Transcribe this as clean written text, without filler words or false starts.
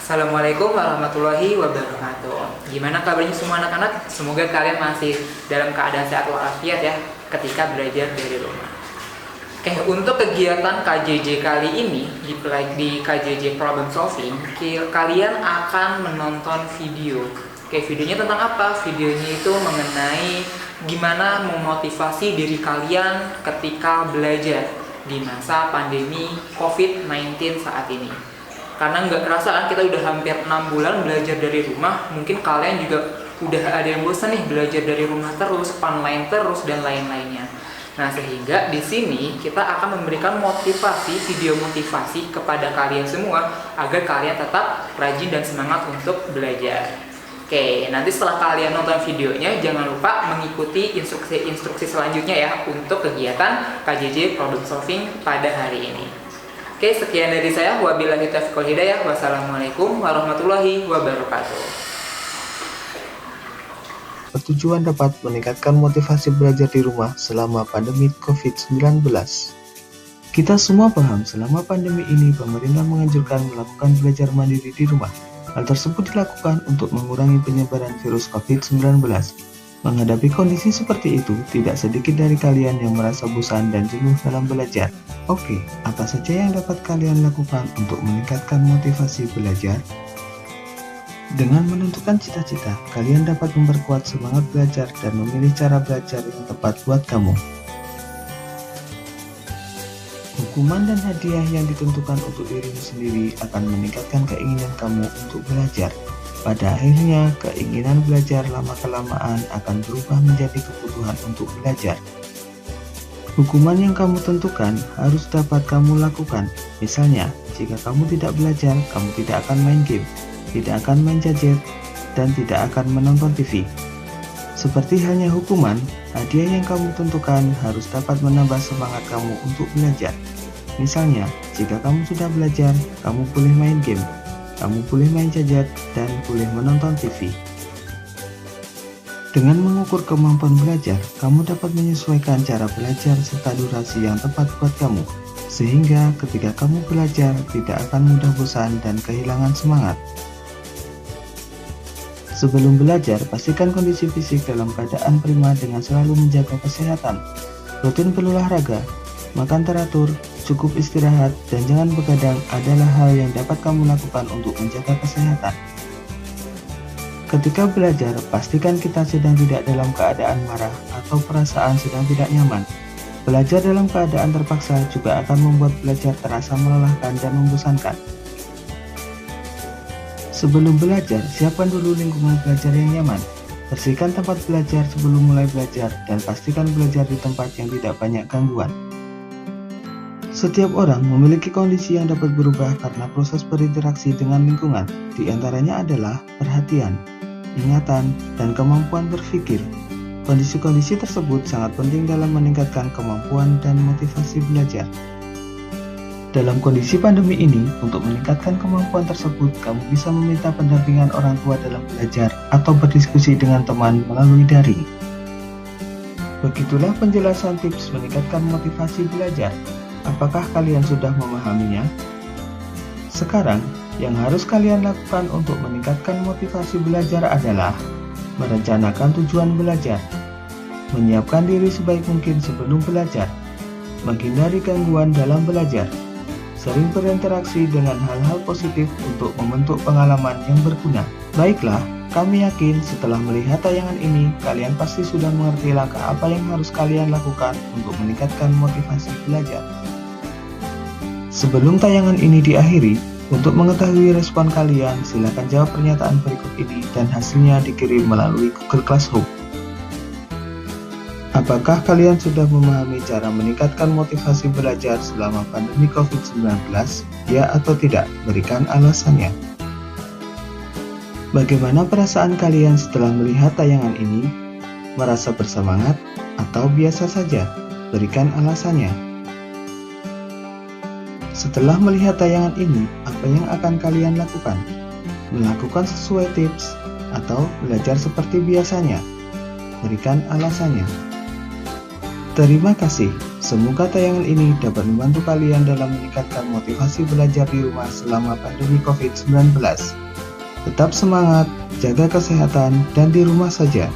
Assalamualaikum warahmatullahi wabarakatuh. Gimana kabarnya semua anak-anak? Semoga kalian masih dalam keadaan sehat walafiat ya ketika belajar dari rumah. Oke, untuk kegiatan KJJ kali ini di KJJ Problem Solving, kalian akan menonton video. Oke, videonya tentang apa? Videonya itu mengenai gimana memotivasi diri kalian ketika belajar di masa pandemi COVID-19 saat ini. Karena nggak kerasa kan kita udah hampir 6 bulan belajar dari rumah. Mungkin kalian juga udah ada yang bosan nih belajar dari rumah terus, online terus, dan lain-lainnya. Nah, sehingga di sini kita akan memberikan video motivasi kepada kalian semua agar kalian tetap rajin dan semangat untuk belajar. Oke, nanti setelah kalian nonton videonya, jangan lupa mengikuti instruksi selanjutnya ya untuk kegiatan KJJ Problem Solving pada hari ini. Oke, sekian dari saya. Wabillahi taufiq wal hidayah. Wassalamualaikum warahmatullahi wabarakatuh. Bertujuan dapat meningkatkan motivasi belajar di rumah selama pandemi COVID-19. Kita semua paham selama pandemi ini pemerintah menganjurkan melakukan belajar mandiri di rumah. Hal tersebut dilakukan untuk mengurangi penyebaran virus COVID-19. Menghadapi kondisi seperti itu, tidak sedikit dari kalian yang merasa bosan dan jenuh dalam belajar. Oke, apa saja yang dapat kalian lakukan untuk meningkatkan motivasi belajar? Dengan menentukan cita-cita, kalian dapat memperkuat semangat belajar dan memilih cara belajar yang tepat buat kamu. Hukuman dan hadiah yang ditentukan untuk dirimu sendiri akan meningkatkan keinginan kamu untuk belajar. Pada akhirnya, keinginan belajar lama-kelamaan akan berubah menjadi kebutuhan untuk belajar. Hukuman yang kamu tentukan harus dapat kamu lakukan. Misalnya, jika kamu tidak belajar, kamu tidak akan main game, tidak akan main gadget, dan tidak akan menonton TV. Seperti halnya hukuman, hadiah yang kamu tentukan harus dapat menambah semangat kamu untuk belajar. Misalnya, jika kamu sudah belajar, kamu boleh main game, kamu boleh main gadget, dan boleh menonton TV. Dengan mengukur kemampuan belajar, kamu dapat menyesuaikan cara belajar serta durasi yang tepat buat kamu, sehingga ketika kamu belajar tidak akan mudah bosan dan kehilangan semangat. Sebelum belajar, pastikan kondisi fisik dalam keadaan prima dengan selalu menjaga kesehatan. Rutin berolahraga, makan teratur, cukup istirahat, dan jangan begadang adalah hal yang dapat kamu lakukan untuk menjaga kesehatan. Ketika belajar, pastikan kita sedang tidak dalam keadaan marah atau perasaan sedang tidak nyaman. Belajar dalam keadaan terpaksa juga akan membuat belajar terasa melelahkan dan membosankan. Sebelum belajar, siapkan dulu lingkungan belajar yang nyaman. Bersihkan tempat belajar sebelum mulai belajar, dan pastikan belajar di tempat yang tidak banyak gangguan. Setiap orang memiliki kondisi yang dapat berubah karena proses berinteraksi dengan lingkungan. Di antaranya adalah perhatian, ingatan, dan kemampuan berpikir. Kondisi-kondisi tersebut sangat penting dalam meningkatkan kemampuan dan motivasi belajar. Dalam kondisi pandemi ini, untuk meningkatkan kemampuan tersebut, kamu bisa meminta pendampingan orang tua dalam belajar atau berdiskusi dengan teman melalui daring. Begitulah penjelasan tips meningkatkan motivasi belajar. Apakah kalian sudah memahaminya? Sekarang, yang harus kalian lakukan untuk meningkatkan motivasi belajar adalah merencanakan tujuan belajar, menyiapkan diri sebaik mungkin sebelum belajar, menghindari gangguan dalam belajar, sering berinteraksi dengan hal-hal positif untuk membentuk pengalaman yang berguna. Baiklah, kami yakin setelah melihat tayangan ini, kalian pasti sudah mengerti langkah apa yang harus kalian lakukan untuk meningkatkan motivasi belajar. Sebelum tayangan ini diakhiri, untuk mengetahui respon kalian, silakan jawab pernyataan berikut ini dan hasilnya dikirim melalui Google Classroom. Apakah kalian sudah memahami cara meningkatkan motivasi belajar selama pandemi COVID-19? Ya atau tidak? Berikan alasannya. Bagaimana perasaan kalian setelah melihat tayangan ini? Merasa bersemangat atau biasa saja? Berikan alasannya. Setelah melihat tayangan ini, apa yang akan kalian lakukan? Melakukan sesuai tips atau belajar seperti biasanya? Berikan alasannya. Terima kasih. Semoga tayangan ini dapat membantu kalian dalam meningkatkan motivasi belajar di rumah selama pandemi COVID-19. Tetap semangat, jaga kesehatan, dan di rumah saja.